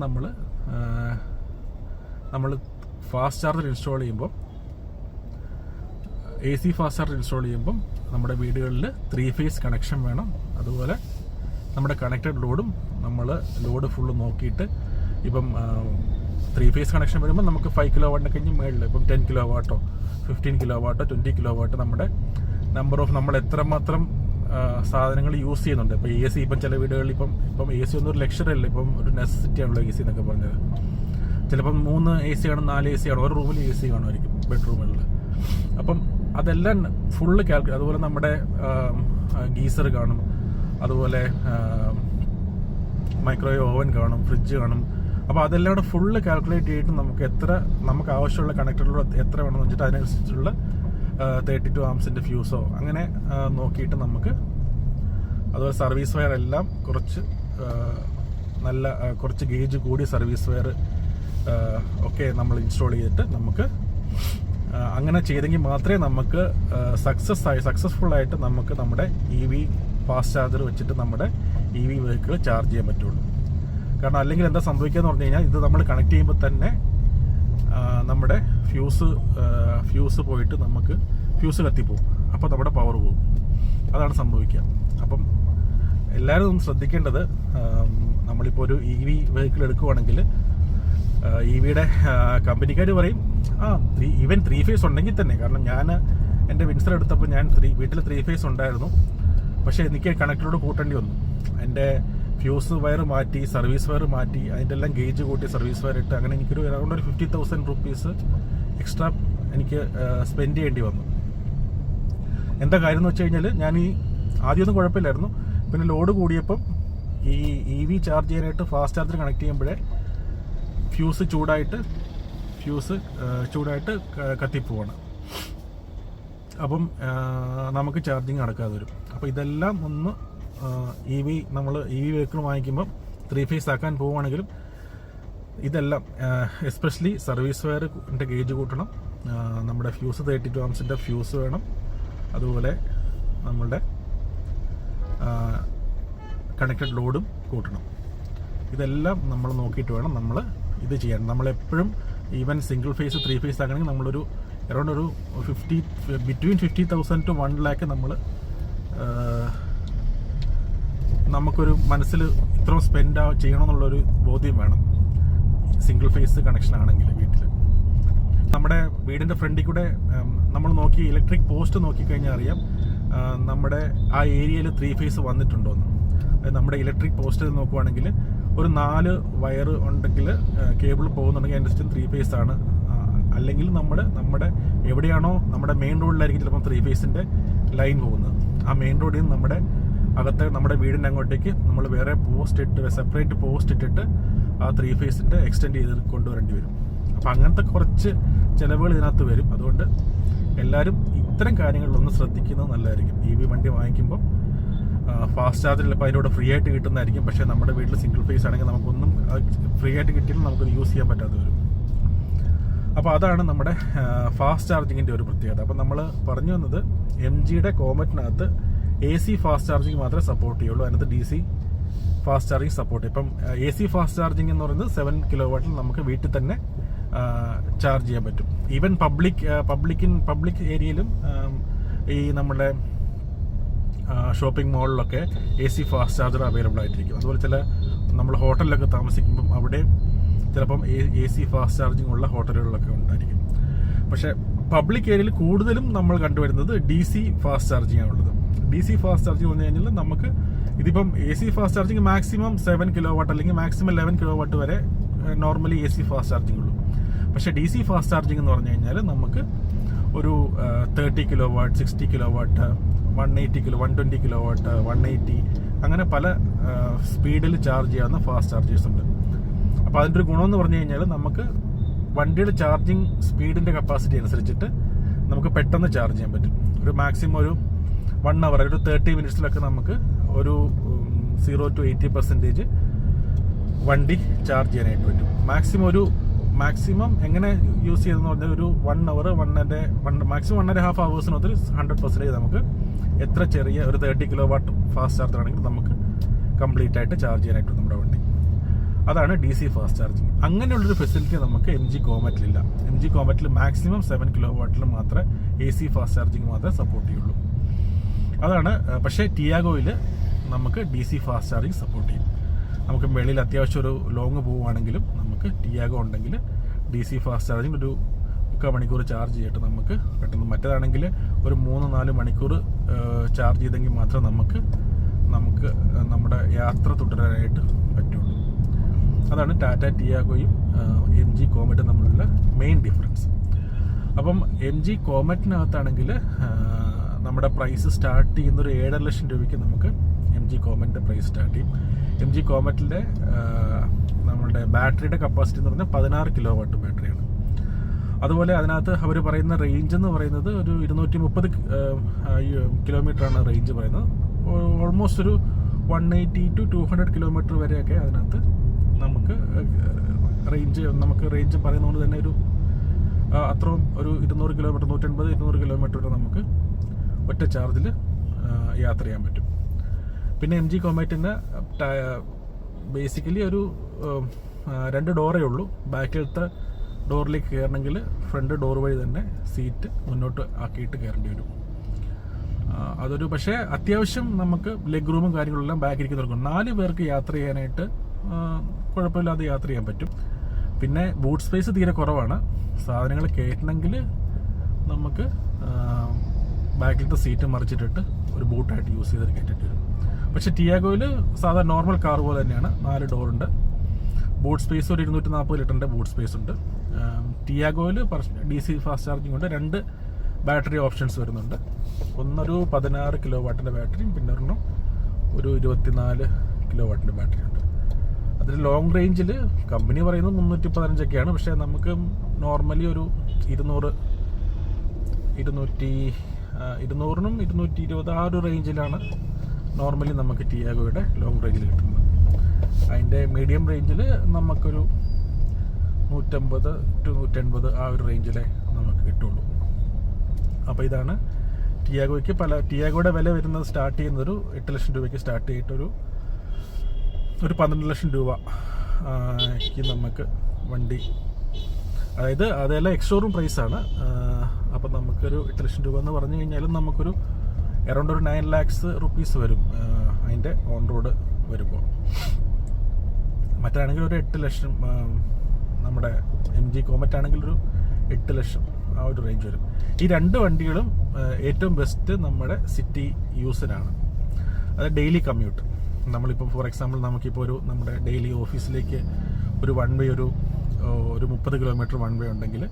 നമ്മൾ ഫാസ്റ്റ് ചാർജർ ഇൻസ്റ്റാൾ ചെയ്യുമ്പോൾ, AC ഫാസ്റ്റ് ചാർജർ ഇൻസ്റ്റാൾ ചെയ്യുമ്പം നമ്മുടെ വീടുകളിൽ 3 ഫേസ് കണക്ഷൻ വേണം. അതുപോലെ നമ്മുടെ കണക്റ്റഡ് ലോഡും നമ്മൾ ലോഡ് ഫുള്ള് നോക്കിയിട്ട്, ഇപ്പം 3 ഫേസ് കണക്ഷൻ വരുമ്പോൾ നമുക്ക് 5 കിലോവാട്ടിന് കഴിഞ്ഞ് മേളിൽ ഇപ്പം 10 കിലോവാട്ടോ 15 കിലോവാട്ടോ 20 കിലോവാട്ടോ നമ്മുടെ നമ്പർ ഓഫ് നമ്മൾ എത്രമാത്രം സാധനങ്ങൾ യൂസ് ചെയ്യുന്നുണ്ട്. ഇപ്പോൾ AC ഇപ്പം ചില വീടുകളിൽ ഇപ്പം AC ഒന്നും ഒരു ലക്ഷറി അല്ല, ഇപ്പം ഒരു നെസസിറ്റി ആണല്ലോ AC എന്നൊക്കെ പറഞ്ഞത്. ചിലപ്പം 3 AC കാണും, 4 AC കാണും, ഒരു റൂമിൽ AC കാണുമായിരിക്കും ബെഡ്റൂമുകളിൽ. അപ്പം അതെല്ലാം ഫുള്ള് കാൽക്കുലേറ്റ്. അതുപോലെ നമ്മുടെ ഗീസർ കാണും, അതുപോലെ മൈക്രോവേവ് ഓവൻ കാണും, ഫ്രിഡ്ജ് കാണും. അപ്പോൾ അതെല്ലാം കൂടെ ഫുള്ള് കാൽക്കുലേറ്റ് ചെയ്തിട്ട് നമുക്ക് ആവശ്യമുള്ള കണക്റ്ററിലൂടെ എത്ര വേണമെന്ന് വെച്ചിട്ട് അതിനനുസരിച്ചുള്ള 32 amps ഫ്യൂസോ അങ്ങനെ നോക്കിയിട്ട് നമുക്ക്, അതുപോലെ സർവീസ് വയർ എല്ലാം കുറച്ച് ഗേജ് കൂടിയ സർവീസ് വയർ ഒക്കെ നമ്മൾ ഇൻസ്റ്റാൾ ചെയ്തിട്ട് നമുക്ക് അങ്ങനെ ചെയ്തെങ്കിൽ മാത്രമേ നമുക്ക് സക്സസ്ഫുൾ ആയിട്ട് നമുക്ക് നമ്മുടെ EV ഫാസ്റ്റ് ചാർജർ വെച്ചിട്ട് നമ്മുടെ EV വെഹിക്കിൾ ചാർജ് ചെയ്യാൻ പറ്റുള്ളൂ. കാരണം അല്ലെങ്കിൽ എന്താ സംഭവിക്കുക എന്ന് പറഞ്ഞു കഴിഞ്ഞാൽ, ഇത് നമ്മൾ കണക്ട് ചെയ്യുമ്പോൾ തന്നെ നമ്മുടെ ഫ്യൂസ് പോയിട്ട് നമുക്ക് ഫ്യൂസ് കത്തിപ്പോവും. അപ്പോൾ നമ്മുടെ പവർ പോകും. അതാണ് സംഭവിക്കുക. അപ്പം എല്ലാവരും ഒന്ന് ശ്രദ്ധിക്കേണ്ടത്, നമ്മളിപ്പോൾ ഒരു EV വെഹിക്കിൾ എടുക്കുവാണെങ്കിൽ EVയുടെ കമ്പനിക്കാർ പറയും ഈവൻ 3 ഫേസ് ഉണ്ടെങ്കിൽ തന്നെ, കാരണം ഞാൻ എൻ്റെ വിൻസർ എടുത്തപ്പോൾ ഞാൻ വീട്ടിൽ 3 ഫേസ് ഉണ്ടായിരുന്നു. പക്ഷേ എനിക്ക് കണക്റ്ററോട് കൂട്ടേണ്ടി വന്നു. എൻ്റെ ഫ്യൂസ് വയർ മാറ്റി, സർവീസ് വയർ മാറ്റി, അതിൻ്റെ എല്ലാം ഗേജ് കൂട്ടി സർവീസ് വയർ ഇട്ട്, അങ്ങനെ എനിക്കൊരു അറൗണ്ട് ഒരു 50,000 rupees എക്സ്ട്രാ എനിക്ക് സ്പെൻഡ് ചെയ്യേണ്ടി വന്നു. എന്താ കാര്യം എന്ന് വെച്ച് കഴിഞ്ഞാൽ, ഞാൻ ആദ്യമൊന്നും കുഴപ്പമില്ലായിരുന്നു. പിന്നെ ലോഡ് കൂടിയപ്പം ഈ EV ചാർജ് ചെയ്യാനായിട്ട് ഫാസ്റ്റ് ചാർജർ കണക്ട് ചെയ്യുമ്പോഴേ ഫ്യൂസ് ചൂടായിട്ട് കത്തിപ്പോവാണ്. അപ്പം നമുക്ക് ചാർജിങ് നടക്കാതെ വരും. അപ്പോൾ ഇതെല്ലാം ഒന്ന് നമ്മൾ EV വെഹിക്കിൾ വാങ്ങിക്കുമ്പം 3 ഫേസ് ആക്കാൻ പോവുകയാണെങ്കിലും ഇതെല്ലാം എസ്പെഷ്യലി സർവീസ് വയറിൻ്റെ ഗേജ് കൂട്ടണം, നമ്മുടെ ഫ്യൂസ് 32 amps ഫ്യൂസ് വേണം, അതുപോലെ നമ്മളുടെ കണക്റ്റഡ് ലോഡും കൂട്ടണം. ഇതെല്ലാം നമ്മൾ നോക്കിയിട്ട് വേണം നമ്മൾ ഇത് ചെയ്യാൻ. നമ്മളെപ്പോഴും ഈവൻ സിംഗിൾ ഫേസ് 3 ഫേസ് ആക്കണമെങ്കിൽ നമ്മളൊരു അറൗണ്ട് ഒരു ബിറ്റ്വീൻ 50,000 to 1 lakh നമ്മൾ നമുക്കൊരു മനസ്സിൽ ഇത്രയും സ്പെൻഡ് ചെയ്യണമെന്നുള്ളൊരു ബോധ്യം വേണം. സിംഗിൾ ഫേസ് കണക്ഷൻ ആണെങ്കിൽ വീട്ടിൽ നമ്മുടെ വീടിൻ്റെ ഫ്രണ്ടിൽ കൂടെ നമ്മൾ നോക്കി ഇലക്ട്രിക് പോസ്റ്റ് നോക്കിക്കഴിഞ്ഞാൽ അറിയാം നമ്മുടെ ആ ഏരിയയിൽ 3 ഫേസ് വന്നിട്ടുണ്ടോയെന്ന്. നമ്മുടെ ഇലക്ട്രിക് പോസ്റ്റിൽ നോക്കുവാണെങ്കിൽ ഒരു 4 വയർ ഉണ്ടെങ്കിൽ കേബിൾ പോകുന്നുണ്ടെങ്കിൽ അതിൻ്റെ 3 ഫേസ് ആണ്. അല്ലെങ്കിൽ നമ്മുടെ എവിടെയാണോ നമ്മുടെ മെയിൻ റോഡിലായിരിക്കും ചിലപ്പോൾ 3 ഫേസിൻ്റെ ലൈൻ പോകുന്നത്. ആ മെയിൻ റോഡിൽ നിന്ന് നമ്മുടെ വീടിൻ്റെ അങ്ങോട്ടേക്ക് നമ്മൾ വേറെ സെപ്പറേറ്റ് പോസ്റ്റ് ഇട്ടിട്ട് ആ 3 ഫേസിൻ്റെ എക്സ്റ്റെൻഡ് ചെയ്ത് കൊണ്ടുവരേണ്ടി വരും. അപ്പം അങ്ങനത്തെ കുറച്ച് ചിലവുകൾ ഇതിനകത്ത് വരും. അതുകൊണ്ട് എല്ലാവരും ഇത്തരം കാര്യങ്ങളിലൊന്ന് ശ്രദ്ധിക്കുന്നത് നല്ലതായിരിക്കും. EV വണ്ടി വാങ്ങിക്കുമ്പോൾ ഫാസ്റ്റ് ചാർജർ ചിലപ്പോൾ അതിലൂടെ ഫ്രീ ആയിട്ട് കിട്ടുന്നതായിരിക്കും. പക്ഷേ നമ്മുടെ വീട്ടിൽ സിംഗിൾ ഫേസ് ആണെങ്കിൽ നമുക്കൊന്നും ഫ്രീ ആയിട്ട് കിട്ടിയാലും നമുക്കത് യൂസ് ചെയ്യാൻ പറ്റാതെ വരും. അപ്പോൾ അതാണ് നമ്മുടെ ഫാസ്റ്റ് ചാർജിങ്ങിൻ്റെ ഒരു പ്രത്യേകത. അപ്പം നമ്മൾ പറഞ്ഞു വന്നത് MGയുടെ കോമറ്റിനകത്ത് AC ഫാസ്റ്റ് ചാർജിങ് മാത്രമേ സപ്പോർട്ട് ചെയ്യുള്ളൂ. അതിനകത്ത് DC ഫാസ്റ്റ് ചാർജിങ് സപ്പോർട്ട് ചെയ്യും. ഇപ്പം AC ഫാസ്റ്റ് ചാർജിങ് എന്ന് പറയുന്നത് 7 kW നമുക്ക് വീട്ടിൽ തന്നെ ചാർജ് ചെയ്യാൻ പറ്റും. ഈവൻ പബ്ലിക് ഏരിയയിലും ഈ നമ്മുടെ ഷോപ്പിംഗ് മോളിലൊക്കെ AC ഫാസ്റ്റ് ചാർജർ അവൈലബിൾ ആയിട്ടിരിക്കും. അതുപോലെ ചില നമ്മൾ ഹോട്ടലിലൊക്കെ താമസിക്കുമ്പം അവിടെ ചിലപ്പം AC ഫാസ്റ്റ് ചാർജിങ് ഉള്ള ഹോട്ടലുകളിലൊക്കെ ഉണ്ടായിരിക്കും. പക്ഷേ പബ്ലിക് ഏരിയയിൽ കൂടുതലും നമ്മൾ കണ്ടുവരുന്നത് DC ഫാസ്റ്റ് ചാർജിങ് ആണുള്ളത്. DC ഫാസ്റ്റ് ചാർജിങ് വന്നു കഴിഞ്ഞാൽ നമുക്ക് ഇതിപ്പം AC fast charging maximum 7 kW അല്ലെങ്കിൽ മാക്സിമം 11 kW വരെ നോർമലി AC ഫാസ്റ്റ് ചാർജിങ് ഉള്ളൂ. പക്ഷേ DC ഫാസ്റ്റ് ചാർജിങ് എന്ന് പറഞ്ഞു കഴിഞ്ഞാൽ നമുക്ക് ഒരു 30 kW, 60 kW, 180 kW, 120 kW, 180 അങ്ങനെ പല സ്പീഡിൽ ചാർജ് ചെയ്യാവുന്ന ഫാസ്റ്റ് ചാർജേഴ്സ് ഉണ്ട്. അപ്പോൾ അതിൻ്റെ ഒരു ഗുണമെന്ന് പറഞ്ഞു കഴിഞ്ഞാൽ നമുക്ക് വണ്ടിയുടെ ചാർജിങ് സ്പീഡിൻ്റെ കപ്പാസിറ്റി അനുസരിച്ചിട്ട് നമുക്ക് പെട്ടെന്ന് ചാർജ് ചെയ്യാൻ പറ്റും. ഒരു മാക്സിമം ഒരു 1 hour, ഒരു 30 minutesലൊക്കെ നമുക്ക് ഒരു 0 to 80% വണ്ടി ചാർജ് ചെയ്യാനായിട്ട് പറ്റും. മാക്സിമം എങ്ങനെ യൂസ് ചെയ്തെന്ന് പറഞ്ഞാൽ ഒരു 1 hour, മാക്സിമം 1.5 hours 100% നമുക്ക് എത്ര ചെറിയ ഒരു 30 kW ഫാസ്റ്റ് ചാർജർ ആണെങ്കിൽ നമുക്ക് കംപ്ലീറ്റ് ആയിട്ട് ചാർജ് ചെയ്യാനായിട്ട് നമ്മുടെ വണ്ടി. അതാണ് DC ഫാസ്റ്റ് ചാർജിങ്. അങ്ങനെയുള്ളൊരു ഫെസിലിറ്റി നമുക്ക് MG കോമറ്റിലില്ല. MG കോമറ്റിൽ മാക്സിമം 7 kW മാത്രമേ AC ഫാസ്റ്റ് ചാർജിങ് മാത്രമേ സപ്പോർട്ട് ചെയ്യുള്ളൂ. അതാണ്. പക്ഷേ ടിയാഗോയിൽ നമുക്ക് DC ഫാസ്റ്റ് ചാർജിങ് സപ്പോർട്ട് ചെയ്യും. നമുക്ക് വെളിയിൽ അത്യാവശ്യം ഒരു ലോങ് പോവുകയാണെങ്കിലും നമുക്ക് ടിയാഗോ ഉണ്ടെങ്കിൽ DC ഫാസ്റ്റ് ചാർജിങ് ഒരു 3 മണിക്കൂർ ചാർജ് ചെയ്തിട്ട് നമുക്ക് പെട്ടെന്ന്, മറ്റേതാണെങ്കിൽ ഒരു 3-4 മണിക്കൂർ ചാർജ് ചെയ്തെങ്കിൽ മാത്രമേ നമുക്ക് നമ്മുടെ യാത്ര തുടരാനായിട്ട് പറ്റുള്ളൂ. അതാണ് ടാറ്റ ടിയാഗോയും MG കോമറ്റും തമ്മിലുള്ള മെയിൻ ഡിഫറൻസ്. അപ്പം MG കോമറ്റിനകത്താണെങ്കിൽ നമ്മുടെ പ്രൈസ് സ്റ്റാർട്ട് ചെയ്യുന്ന ഒരു 7.5 ലക്ഷം രൂപയ്ക്ക് നമുക്ക് MG കോമറ്റിൻ്റെ പ്രൈസ് സ്റ്റാർട്ട് ചെയ്യും. MG കോമറ്റിൻ്റെ നമ്മുടെ ബാറ്ററിയുടെ കപ്പാസിറ്റി എന്ന് പറഞ്ഞാൽ 16 kW ബാറ്ററിയാണ്. അതുപോലെ അതിനകത്ത് അവർ പറയുന്ന റേഞ്ച് എന്ന് പറയുന്നത് ഒരു 230 കിലോമീറ്ററാണ് റേഞ്ച് പറയുന്നത്. ഓൾമോസ്റ്റ് ഒരു 180 to 200 കിലോമീറ്റർ വരെയൊക്കെ അതിനകത്ത് നമുക്ക് റേഞ്ച് പറയുന്നതുകൊണ്ട് തന്നെ ഒരു അത്രയും ഒരു 200 കിലോമീറ്റർ, 180-200 കിലോമീറ്റർ വരെ നമുക്ക് ഒറ്റ ചാർജിൽ യാത്ര ചെയ്യാൻ പറ്റും. പിന്നെ MG കോമറ്റിന് ബേസിക്കലി ഒരു 2 ഡോറേ ഉള്ളൂ. ബാക്കിലത്തെ ഡോറിലേക്ക് കയറണമെങ്കിൽ ഫ്രണ്ട് ഡോർ വഴി തന്നെ സീറ്റ് മുന്നോട്ട് ആക്കിയിട്ട് കയറേണ്ടി വരും. അതൊരു പക്ഷേ അത്യാവശ്യം നമുക്ക് ലെഗ് റൂമും കാര്യങ്ങളെല്ലാം ബാക്കിരിക്കുന്നവർക്കും 4 പേർക്ക് യാത്ര ചെയ്യാനായിട്ട് കുഴപ്പമില്ലാതെ യാത്ര ചെയ്യാൻ പറ്റും. പിന്നെ ബൂട്ട് സ്പേസ് തീരെ കുറവാണ്. സാധനങ്ങൾ കയറ്റണമെങ്കിൽ നമുക്ക് ബാക്കിലത്തെ സീറ്റ് മറിച്ചിട്ടിട്ട് ഒരു ബൂട്ടായിട്ട് യൂസ് ചെയ്തിട്ട് കയറ്റിട്ട് വരും. പക്ഷേ ടിയാഗോയിൽ സാധാരണ നോർമൽ കാർ പോലെ തന്നെയാണ്. 4 ഡോറുണ്ട്. ബൂട്ട് സ്പേസ് ഒരു 240 ലിറ്ററിൻ്റെ ബൂട്ട് സ്പേസ് ഉണ്ട്. ടിയാഗോയിൽ DC ഫാസ്റ്റ് ചാർജിങ് ഉണ്ട്. 2 ബാറ്ററി ഓപ്ഷൻസ് വരുന്നുണ്ട്. ഒന്നൊരു 16 kW ബാറ്ററിയും പിന്നെ ഒരു 24 kW ബാറ്ററി ഉണ്ട്. അതിൽ ലോങ് റേഞ്ചിൽ കമ്പനി പറയുന്നത് 315 പക്ഷേ നമുക്ക് നോർമലി ഒരു 200-നും 220 ആ ഒരു റേഞ്ചിലാണ് നോർമലി നമുക്ക് ടിയാഗോയുടെ ലോങ് റേഞ്ചിൽ കിട്ടുന്നത്. അതിൻ്റെ മീഡിയം റേഞ്ചിൽ നമുക്കൊരു 150 to 180 ആ ഒരു റേഞ്ചിലേ നമുക്ക് കിട്ടുള്ളൂ. അപ്പോൾ ഇതാണ് ടിയാഗോയ്ക്ക് ടിയാഗോയുടെ വില വരുന്നത് സ്റ്റാർട്ട് ചെയ്യുന്നത് ഒരു 8 ലക്ഷം രൂപയ്ക്ക് സ്റ്റാർട്ട് ചെയ്തിട്ടൊരു 12 ലക്ഷം രൂപയ്ക്ക് നമുക്ക് വണ്ടി, അതായത് അതെല്ലാം എക്സ്ഷോറൂം പ്രൈസാണ്. അപ്പം നമുക്കൊരു 8 ലക്ഷം രൂപ എന്ന് പറഞ്ഞു കഴിഞ്ഞാലും നമുക്കൊരു അറൗണ്ട് ഒരു 9 lakhs rupees വരും അതിൻ്റെ ഓൺ റോഡ് വരുമ്പോൾ. മറ്റാണെങ്കിൽ ഒരു 8 ലക്ഷം, നമ്മുടെ MG കോമറ്റ് ആണെങ്കിൽ ഒരു 8 ലക്ഷം ആ ഒരു റേഞ്ച് വരും. ഈ രണ്ട് വണ്ടികളും ഏറ്റവും ബെസ്റ്റ് നമ്മുടെ സിറ്റി യൂസിനാണ്. അത് ഡെയിലി കമ്മ്യൂട്ട്. നമ്മളിപ്പോൾ ഫോർ എക്സാമ്പിൾ നമുക്കിപ്പോൾ നമ്മുടെ ഡെയിലി ഓഫീസിലേക്ക് ഒരു വൺ വേ ഒരു 30 കിലോമീറ്റർ വൺ വേ ഉണ്ടെങ്കിൽ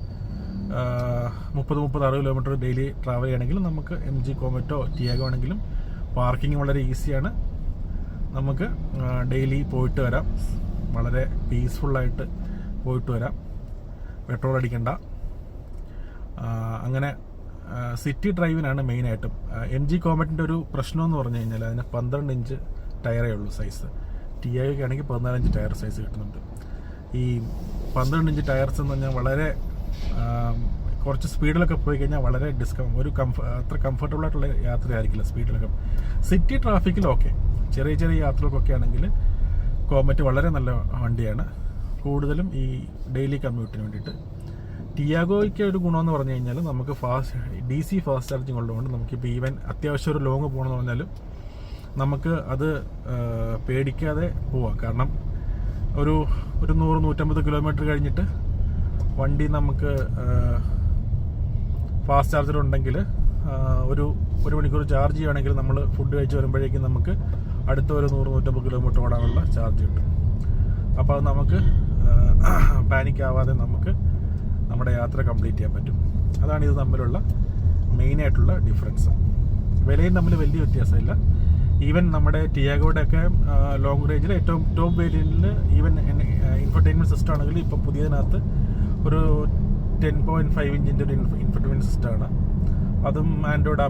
30-60 കിലോമീറ്റർ ഡെയിലി ട്രാവൽ ചെയ്യണമെങ്കിൽ നമുക്ക് MG കോമറ്റോ ടിയാഗോ ആണെങ്കിലും പാർക്കിംഗ് വളരെ ഈസിയാണ്. നമുക്ക് ഡെയിലി പോയിട്ട് വരാം, വളരെ പീസ്ഫുള്ളായിട്ട് പോയിട്ട് വരാം, പെട്രോൾ അടിക്കണ്ട. അങ്ങനെ സിറ്റി ഡ്രൈവിനാണ് മെയിനായിട്ടും. MG കോമറ്റിൻ്റെ ഒരു പ്രശ്നം എന്ന് പറഞ്ഞു കഴിഞ്ഞാൽ അതിന് 12 ഇഞ്ച് ടയറേ ഉള്ളൂ സൈസ്. ടിയാഗോയ്ക്ക് ആണെങ്കിൽ 14 ഇഞ്ച് ടയർ സൈസ് കിട്ടുന്നുണ്ട്. ഈ 12 ഇഞ്ച് ടയർസ് എന്ന് പറഞ്ഞാൽ വളരെ കുറച്ച് സ്പീഡിലൊക്കെ പോയി കഴിഞ്ഞാൽ വളരെ അത്ര കംഫർട്ടബിൾ ആയിട്ടുള്ള യാത്രയായിരിക്കില്ല സ്പീഡിലൊക്കെ. സിറ്റി ട്രാഫിക്കിൽ ഓക്കെ, ചെറിയ ചെറിയ യാത്രകൾക്കൊക്കെ ആണെങ്കിൽ കോമറ്റ് വളരെ നല്ല വണ്ടിയാണ്, കൂടുതലും ഈ ഡെയിലി കമ്മ്യൂട്ടിന് വേണ്ടിയിട്ട്. ടിയാഗോയ്ക്ക് ഒരു ഗുണമെന്ന് പറഞ്ഞു കഴിഞ്ഞാൽ നമുക്ക് DC ഫാസ്റ്റ് ചാർജിങ് ഉള്ളതുകൊണ്ട് നമുക്കിപ്പോൾ ഈവൻ അത്യാവശ്യം ഒരു ലോങ് പോകണമെന്ന് പറഞ്ഞാലും നമുക്ക് അത് പേടിക്കാതെ പോവാം. കാരണം ഒരു 100-150 കിലോമീറ്റർ കഴിഞ്ഞിട്ട് വണ്ടി നമുക്ക് ഫാസ്റ്റ് ചാർജർ ഉണ്ടെങ്കിൽ ഒരു മണിക്കൂർ ചാർജ് ചെയ്യുകയാണെങ്കിൽ നമ്മൾ ഫുഡ് കഴിച്ച് വരുമ്പോഴേക്കും നമുക്ക് അടുത്ത ഒരു 100-150 കിലോമീറ്റർ ഓടാനുള്ള ചാർജ് കിട്ടും. അപ്പോൾ അത് നമുക്ക് പാനിക് ആവാതെ നമുക്ക് നമ്മുടെ യാത്ര കംപ്ലീറ്റ് ചെയ്യാൻ പറ്റും. അതാണ് ഇത് തമ്മിലുള്ള മെയിനായിട്ടുള്ള ഡിഫറൻസ്. വിലയും തമ്മിൽ വലിയ വ്യത്യാസമില്ല. ഈവൻ നമ്മുടെ ടിയാഗോയുടെ ഒക്കെ ലോങ് റേഞ്ചിൽ ഏറ്റവും ടോപ്പ് വേരിയൻറ്റിൽ ഈവൻ ഇൻഫർടൈൻമെൻറ്റ് സിസ്റ്റം ആണെങ്കിൽ ഇപ്പോൾ പുതിയതിനകത്ത് ഒരു 10.5 ഇഞ്ചിൻ്റെ ഒരു ഇൻഫർടൈൻമെൻറ്റ് സിസ്റ്റമാണ്. അതും ആൻഡ്രോയിഡ്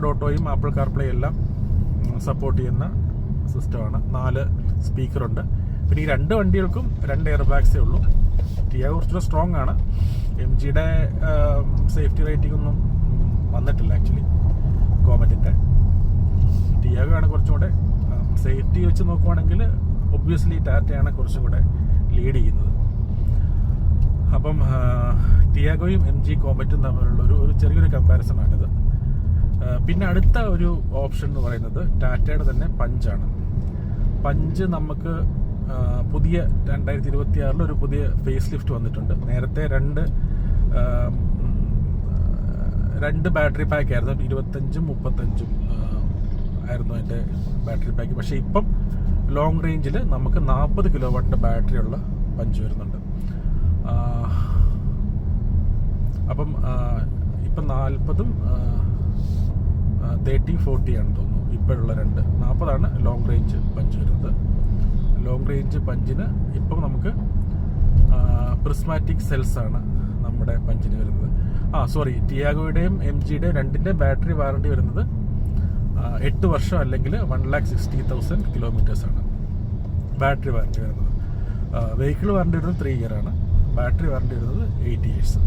ഓട്ടോയും ആപ്പിൾ കാർപ്ലേ എല്ലാം സപ്പോർട്ട് ചെയ്യുന്ന സിസ്റ്റമാണ്. 4 സ്പീക്കറുണ്ട്. പിന്നെ ഈ രണ്ട് വണ്ടികൾക്കും 2 എയർ ബാഗ്സേ ഉള്ളൂ. ടിയാഗോ കുറച്ചുകൂടെ സ്ട്രോങ് ആണ്. MGയുടെ സേഫ്റ്റി റേറ്റിംഗ് ഒന്നും വന്നിട്ടില്ല ആക്ച്വലി കോമറ്റിൻ്റെ. ടിയാഗോ ആണ് കുറച്ചും കൂടെ സേഫ്റ്റി വെച്ച് നോക്കുവാണെങ്കിൽ ഒബ്വിയസ്ലി ടാറ്റയാണ് കുറച്ചും കൂടെ ലീഡ് ചെയ്യുന്നത്. അപ്പം ടിയാഗോയും MG കോമറ്റും തമ്മിലുള്ള ഒരു ചെറിയൊരു കമ്പാരിസൺ ആണിത്. പിന്നെ അടുത്ത ഒരു ഓപ്ഷൻ എന്ന് പറയുന്നത് ടാറ്റയുടെ തന്നെ പഞ്ചാണ്. പഞ്ച് നമുക്ക് പുതിയ 2026 ഒരു പുതിയ ഫേസ് ലിഫ്റ്റ് വന്നിട്ടുണ്ട്. നേരത്തെ രണ്ട് ബാറ്ററി പാക്ക് ആയിരുന്നു, 25-ഉം 35-ഉം ആയിരുന്നു അതിൻ്റെ ബാറ്ററി പാക്ക്. പക്ഷേ ഇപ്പം ലോങ് റേഞ്ചിൽ നമുക്ക് 40 കിലോവാട്ടിൻ്റെ ബാറ്ററി ഉള്ള പഞ്ച് വരുന്നുണ്ട്. അപ്പം ഇപ്പം 40-ഉം 30-40 ആണെന്ന് തോന്നുന്നു ഇപ്പോഴുള്ള 40ആണ് ലോങ് റേഞ്ച് പഞ്ച് വരുന്നത്. ലോങ് റേഞ്ച് പഞ്ചിന് ഇപ്പം നമുക്ക് പ്രിസ്മാറ്റിക് സെൽസ് ആണ് നമ്മുടെ പഞ്ചിന് വരുന്നത്. ടിയാഗോയുടെയും MGയുടെയും രണ്ടിൻ്റെ ബാറ്ററി വാറണ്ടി വരുന്നത് 8 വർഷം അല്ലെങ്കിൽ 1,60,000 കിലോമീറ്റേഴ്സാണ് ബാറ്ററി വാറണ്ടി വരുന്നത്. വെഹിക്കിൾ വാറണ്ടി വരുന്നത് 3 ഇയർ ആണ്. ബാറ്ററി വാറണ്ടി വരുന്നത് 8 ഇയേഴ്സ്.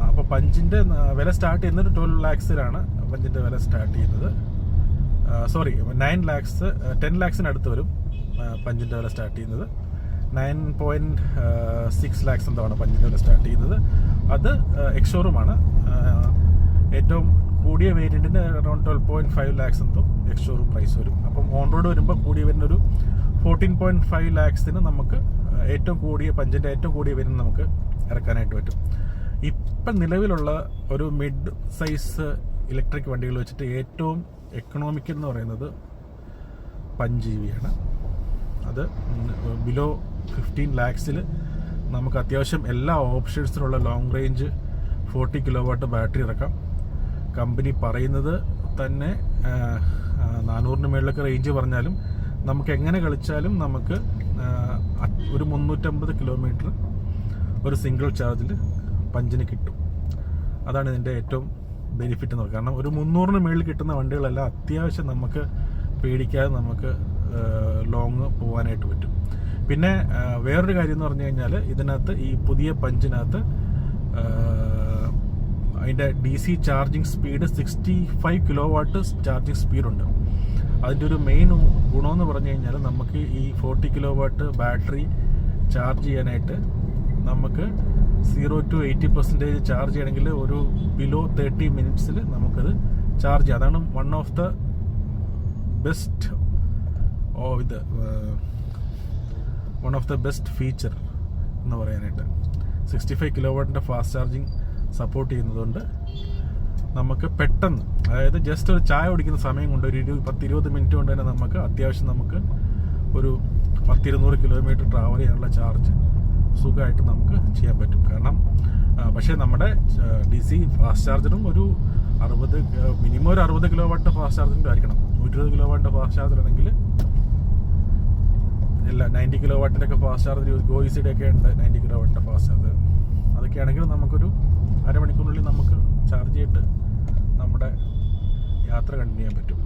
അപ്പോൾ പഞ്ചിൻ്റെ വില സ്റ്റാർട്ട് ചെയ്യുന്നത് 12 lakhsലാണ് പഞ്ചിൻ്റെ വില സ്റ്റാർട്ട് ചെയ്യുന്നത്. 10 lakhsന് അടുത്ത് വരും പഞ്ചിൻ്റെ വില സ്റ്റാർട്ട് ചെയ്യുന്നത്. 9.6 lakhs എന്താണ് പഞ്ചിൻ്റെ വില സ്റ്റാർട്ട് ചെയ്യുന്നത്. അത് എക്സ്ഷോറൂമാണ്. ഏറ്റവും കൂടിയ വേരിയൻറ്റിന് അറൗണ്ട് 12.5 lakhs എന്തോ എക്സ്ഷോറൂം പ്രൈസ് വരും. അപ്പം ഓൺ റോഡ് വരുമ്പോൾ കൂടിയ വരുന്ന ഒരു 14.5 lakhsന് നമുക്ക് ഏറ്റവും കൂടിയ പഞ്ചിൻ്റെ ഏറ്റവും കൂടിയ വേരിയൻറ്റ് നമുക്ക് ഇറക്കാനായിട്ട് പറ്റും. ഇപ്പം നിലവിലുള്ള ഒരു മിഡ് സൈസ് ഇലക്ട്രിക് വണ്ടികൾ വെച്ചിട്ട് ഏറ്റവും എക്കണോമിക്കൽ എന്ന് പറയുന്നത് പഞ്ച് EVയാണ്. അത് ബിലോ 15 lakhsൽ നമുക്ക് അത്യാവശ്യം എല്ലാ ഓപ്ഷൻസിലുള്ള ലോങ് റേഞ്ച് 40 കിലോവാട്ട് ബാറ്ററി ഇറക്കാം. കമ്പനി പറയുന്നത് തന്നെ 400-ന് മേളിലൊക്കെ റേഞ്ച് പറഞ്ഞാലും നമുക്ക് എങ്ങനെ കളിച്ചാലും നമുക്ക് ഒരു 350 കിലോമീറ്റർ ഒരു സിംഗിൾ ചാർജിൽ പഞ്ചിന് കിട്ടും. അതാണ് ഇതിൻ്റെ ഏറ്റവും ബെനിഫിറ്റ് എന്ന് പറയുന്നത്. കാരണം ഒരു 300-ന് മേളിൽ കിട്ടുന്ന വണ്ടികളെല്ലാം അത്യാവശ്യം നമുക്ക് പേടിക്കാതെ നമുക്ക് ലോങ് പോകാനായിട്ട് പറ്റും. പിന്നെ വേറൊരു കാര്യം എന്ന് പറഞ്ഞു കഴിഞ്ഞാൽ ഇതിനകത്ത് ഈ പുതിയ പഞ്ചിനകത്ത് അതിൻ്റെ DC charging speed 65 kilowatt charging സ്പീഡുണ്ട്. അതിൻ്റെ ഒരു മെയിൻ ഗുണമെന്ന് പറഞ്ഞു കഴിഞ്ഞാൽ നമുക്ക് ഈ 40 കിലോവാട്ട് ബാറ്ററി ചാർജ് ചെയ്യാനായിട്ട് നമുക്ക് 0 to 80% ചാർജ് ചെയ്യണമെങ്കിൽ ഒരു ബിലോ 30 മിനിറ്റ്സിൽ നമുക്കത് ചാർജ് ചെയ്യാം. അതാണ് one of the best feature എന്ന് പറയാനായിട്ട്. 65 കിലോവാട്ടിൻ്റെ ഫാസ്റ്റ് ചാർജിങ് സപ്പോർട്ട് ചെയ്യുന്നതുകൊണ്ട് നമുക്ക് പെട്ടെന്ന്, അതായത് ജസ്റ്റ് ഒരു ചായ കുടിക്കുന്ന സമയം കൊണ്ട് ഒരു 10-20 മിനിറ്റ് കൊണ്ട് തന്നെ നമുക്ക് അത്യാവശ്യം നമുക്ക് ഒരു 100-200 കിലോമീറ്റർ ട്രാവൽ ചെയ്യാനുള്ള ചാർജ് സുഖമായിട്ട് നമുക്ക് ചെയ്യാൻ പറ്റും. കാരണം പക്ഷേ നമ്മുടെ DC ഫാസ്റ്റ് ചാർജറും ഒരു 60 മിനിമം ഒരു 60 കിലോ വാട്ട് ഫാസ്റ്റ് ചാർജറിൻ്റെ ആയിരിക്കണം. 120 കിലോ വാട്ടിൻ്റെ ഫാസ്റ്റ് ചാർജർ ആണെങ്കിൽ ഇല്ല, 90 കിലോ വാട്ടിൻ്റെ ഒക്കെ ഫാസ്റ്റ് ചാർജർ ഗോയിസിയുടെ ഒക്കെ ഉണ്ട്. 90 കിലോ വാട്ടിൻ്റെ ഫാസ്റ്റ് ചാർജർ അതൊക്കെ ആണെങ്കിൽ നമുക്കൊരു അരമണിക്കൂറിനുള്ളിൽ നമുക്ക് ചാർജ് ചെയ്തിട്ട് നമ്മുടെ യാത്ര കണ്ടിന്യൂ ചെയ്യാൻ പറ്റും.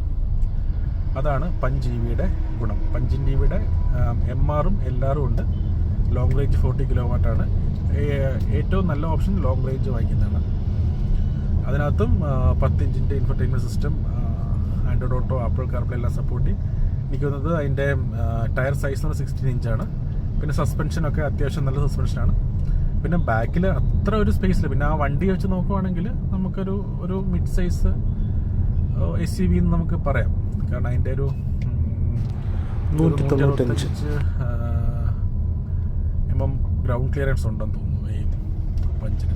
അതാണ് പഞ്ച് EVയുടെ ഗുണം. പഞ്ചിൻ്റെ EVയുടെ MRഉം LRഉം ഉണ്ട്. ലോങ് റേഞ്ച് 40 കിലോ വാട്ടാണ്. ഏറ്റവും നല്ല ഓപ്ഷൻ ലോങ് റേഞ്ച് വാങ്ങിക്കുന്നതാണ്. അതിനകത്തും 10 ഇഞ്ചിൻ്റെ infotainment system, Android Auto, Apple CarPlay എല്ലാം സപ്പോർട്ട് ചെയ്യും. എനിക്ക് തോന്നുന്നത് അതിൻ്റെ ടയർ സൈസ് എന്ന് പറഞ്ഞാൽ 16 ഇഞ്ചാണ്. പിന്നെ സസ്പെൻഷനൊക്കെ അത്യാവശ്യം നല്ല സസ്പെൻഷനാണ്. പിന്നെ ബാക്കിൽ അത്ര ഒരു സ്പേസിൽ, പിന്നെ ആ വണ്ടി വെച്ച് നോക്കുവാണെങ്കിൽ നമുക്കൊരു മിഡ് സൈസ് SUV എന്ന് നമുക്ക് പറയാം. കാരണം അതിൻ്റെ ഒരു 195 mm ഗ്രൗണ്ട് ക്ലിയറൻസ് ഉണ്ടെന്ന് തോന്നുന്നു ഈ പഞ്ചിന്.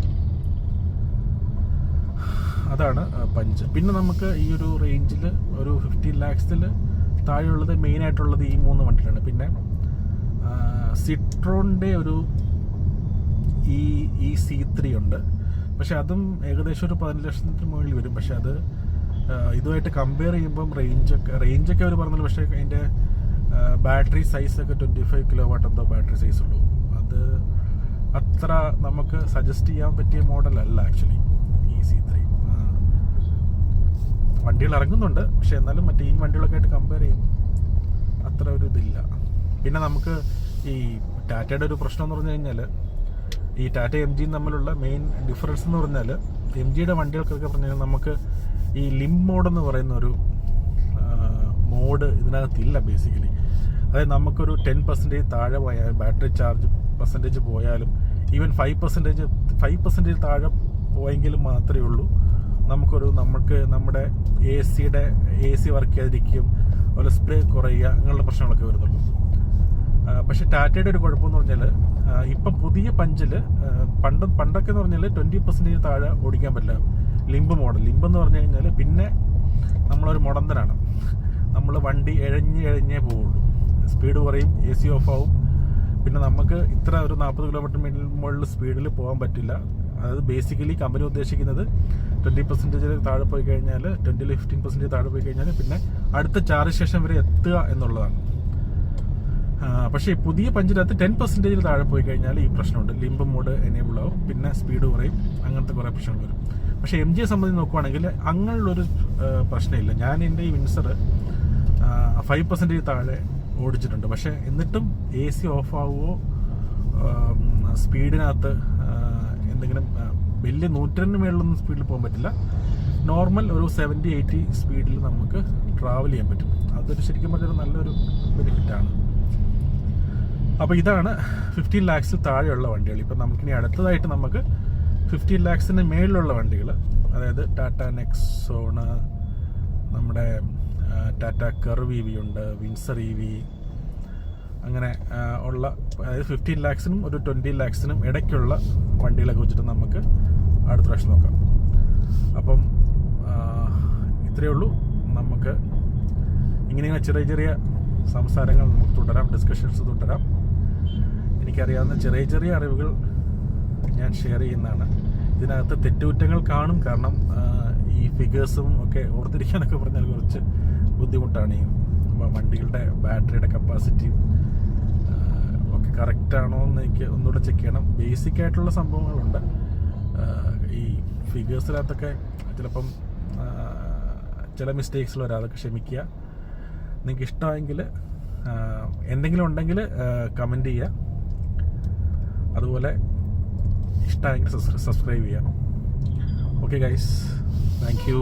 അതാണ് പഞ്ച്. പിന്നെ നമുക്ക് ഈ ഒരു റേഞ്ചിൽ ഒരു 15 lakhs താഴെയുള്ളത് മെയിനായിട്ടുള്ളത് ഈ 3 വണ്ടികളാണ്. പിന്നെ സിട്രോണിൻ്റെ ഒരു C3 ഉണ്ട്. പക്ഷെ അതും ഏകദേശം ഒരു 10 ലക്ഷത്തിന് മുകളിൽ വരും. പക്ഷെ അത് ഇതുമായിട്ട് കമ്പയർ ചെയ്യുമ്പം റേഞ്ചൊക്കെ അവർ പറഞ്ഞല്ലോ. പക്ഷേ അതിൻ്റെ ബാറ്ററി സൈസൊക്കെ 25 കിലോ വാട്ട് എന്തോ ബാറ്ററി സൈസ് ഉള്ളൂ. അത് അത്ര നമുക്ക് സജസ്റ്റ് ചെയ്യാൻ പറ്റിയ മോഡലല്ല ആക്ച്വലി ഈ C3. വണ്ടികൾ ഇറങ്ങുന്നുണ്ട്, പക്ഷെ എന്നാലും മറ്റേ ഈ വണ്ടികളൊക്കെ ആയിട്ട് കമ്പയർ ചെയ്യുമ്പോൾ അത്ര ഒരു ഇതില്ല. പിന്നെ നമുക്ക് ഈ ടാറ്റയുടെ ഒരു പ്രശ്നം എന്ന് പറഞ്ഞു കഴിഞ്ഞാൽ, ഈ ടാറ്റ MG തമ്മിലുള്ള മെയിൻ ഡിഫറൻസ് എന്ന് പറഞ്ഞാൽ, MGയുടെ വണ്ടികൾക്കൊക്കെ പറഞ്ഞാൽ നമുക്ക് ഈ ലിംബ് മോഡ് എന്ന് പറയുന്ന ഒരു മോഡ് ഇതിനകത്തില്ല ബേസിക്കലി. അതായത് നമുക്കൊരു 10% താഴെ പോയാൽ ബാറ്ററി ചാർജ് പെർസെൻറ്റേജ് പോയാലും, ഈവൻ 5% താഴെ പോയെങ്കിലും മാത്രമേ ഉള്ളൂ നമുക്ക് നമ്മുടെ AC വർക്ക് ചെയ്യാതിരിക്കും, അതുപോലെ സ്പ്രേ കുറയുക, അങ്ങനെയുള്ള പ്രശ്നങ്ങളൊക്കെ വരുന്നുള്ളൂ. പക്ഷേ ടാറ്റയുടെ ഒരു കുഴപ്പമെന്ന് പറഞ്ഞാൽ, ഇപ്പം പുതിയ പഞ്ചിൽ പണ്ടൊക്കെ എന്ന് പറഞ്ഞാൽ 20% താഴെ ഓടിക്കാൻ പറ്റില്ല ലിംബ് മോഡൽ. ലിംബ് എന്ന് പറഞ്ഞു കഴിഞ്ഞാൽ പിന്നെ നമ്മളൊരു മുടന്തനാണ്. നമ്മൾ വണ്ടി എഴഞ്ഞേ പോവുള്ളൂ, സ്പീഡ് കുറയും, AC ഓഫ് ആവും. പിന്നെ നമുക്ക് ഇത്ര ഒരു 40 കിലോമീറ്റർ മുകളിൽ സ്പീഡിൽ പോകാൻ പറ്റില്ല. അതായത് ബേസിക്കലി കമ്പനി ഉദ്ദേശിക്കുന്നത് 20% താഴെ പോയി കഴിഞ്ഞാൽ, 20-15% താഴെ പോയി കഴിഞ്ഞാൽ പിന്നെ അടുത്ത ചാർജ് സ്റ്റേഷൻ വരെ എത്തുക എന്നുള്ളതാണ്. പക്ഷേ പുതിയ പഞ്ചിനകത്ത് 10% താഴെ പോയി കഴിഞ്ഞാൽ ഈ പ്രശ്നമുണ്ട്. ലിംബ് മോഡ് എനേബിൾ ആവും, പിന്നെ സ്പീഡ് കുറയും, അങ്ങനത്തെ കുറേ പ്രശ്നങ്ങൾ വരും. പക്ഷേ MGയെ സംബന്ധിച്ച് നോക്കുവാണെങ്കിൽ അങ്ങനെയുള്ളൊരു പ്രശ്നമില്ല. ഞാൻ എൻ്റെ ഈ വിൻസർ 5% താഴെ ഓടിച്ചിട്ടുണ്ട്. പക്ഷേ എന്നിട്ടും AC ഓഫ് ആവുമോ, സ്പീഡിനകത്ത് എന്തെങ്കിലും വലിയ 100 മേളിലൊന്നും സ്പീഡിൽ പോകാൻ പറ്റില്ല. നോർമൽ ഒരു 70-80 സ്പീഡിൽ നമുക്ക് ട്രാവൽ ചെയ്യാൻ പറ്റും. അതൊരു ശരിക്കും പറഞ്ഞൊരു നല്ലൊരു ബെനിഫിറ്റാണ്. അപ്പോൾ ഇതാണ് 15 lakhs താഴെയുള്ള വണ്ടികൾ. ഇപ്പം നമുക്കിനി അടുത്തതായിട്ട് നമുക്ക് 15 lakhs മേളിലുള്ള വണ്ടികൾ, അതായത് ടാറ്റ നെക്സോൺ, നമ്മുടെ ടാറ്റ കർവ് EV ഉണ്ട്, വിൻസർ EV, അങ്ങനെ ഉള്ള, അതായത് 15 lakhs ഒരു 20 lakhs ഇടയ്ക്കുള്ള വണ്ടികളൊക്കെ വെച്ചിട്ട് നമുക്ക് അടുത്ത പ്രാവശ്യം നോക്കാം. അപ്പം ഇത്രയേ ഉള്ളൂ. നമുക്ക് ഇങ്ങനെ ചെറിയ ചെറിയ സംസാരങ്ങൾ നമുക്ക് തുടരാം, ഡിസ്കഷൻസ് തുടരാം. എനിക്കറിയാവുന്ന ചെറിയ അറിവുകൾ ഞാൻ ഷെയർ ചെയ്യുന്നതാണ്. ഇതിനകത്ത് തെറ്റുകുറ്റങ്ങൾ കാണും. കാരണം ഈ ഫിഗേഴ്സും ഒക്കെ ഓർത്തിരിക്കാനൊക്കെ പറഞ്ഞാൽ കുറച്ച് ബുദ്ധിമുട്ടാണ്. ഈ വണ്ടികളുടെ ബാറ്ററിയുടെ കപ്പാസിറ്റിയും ഒക്കെ കറക്റ്റാണോ എന്ന് എനിക്ക് ഒന്നുകൂടെ ചെക്ക് ചെയ്യണം. ബേസിക് ആയിട്ടുള്ള സംഭവങ്ങളുണ്ട്. ഈ ഫിഗേഴ്സിനകത്തൊക്കെ ചിലപ്പം ചില മിസ്റ്റേക്സിൽ വരാം, അതൊക്കെ ക്ഷമിക്കുക. നിങ്ങൾക്ക് ഇഷ്ടമായെങ്കിൽ എന്തെങ്കിലും ഉണ്ടെങ്കിൽ കമൻറ്റ് ചെയ്യുക. അതുപോലെ ഇഷ്ടമായെങ്കിൽ സബ്സ്ക്രൈബ് ചെയ്യുക. Okay guys, thank you.